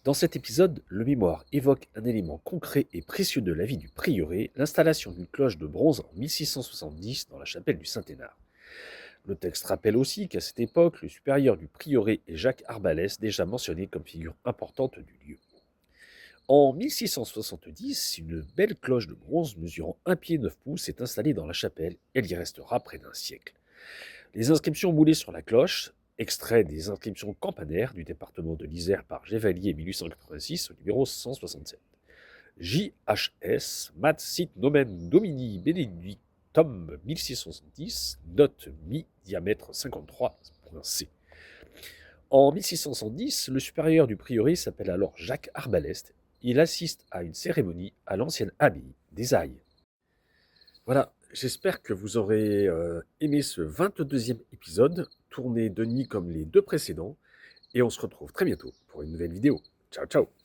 Dans cet épisode, le Mémoire évoque un élément concret et précieux de la vie du prieuré, l'installation d'une cloche de bronze en 1670 dans la chapelle du Saint-Eynard. Le texte rappelle aussi qu'à cette époque, le supérieur du prieuré est Jacques Arbaleste, déjà mentionné comme figure importante du lieu. En 1670, une belle cloche de bronze mesurant 1 pied 9 pouces est installée dans la chapelle. Elle y restera près d'un siècle. Les inscriptions moulées sur la cloche, extrait des inscriptions campanaires du département de l'Isère par Gévalier 1886 au numéro 167. JHS, Mat Sit Nomen Domini Benedictum 1670, note mi, diamètre 53.c. En 1670, le supérieur du prieuré s'appelle alors Jacques Arbaleste. Il assiste à une cérémonie à l'ancienne abbaye des Ailles. Voilà, j'espère que vous aurez aimé ce 22e épisode, tourné de nuit comme les deux précédents, et on se retrouve très bientôt pour une nouvelle vidéo. Ciao, ciao!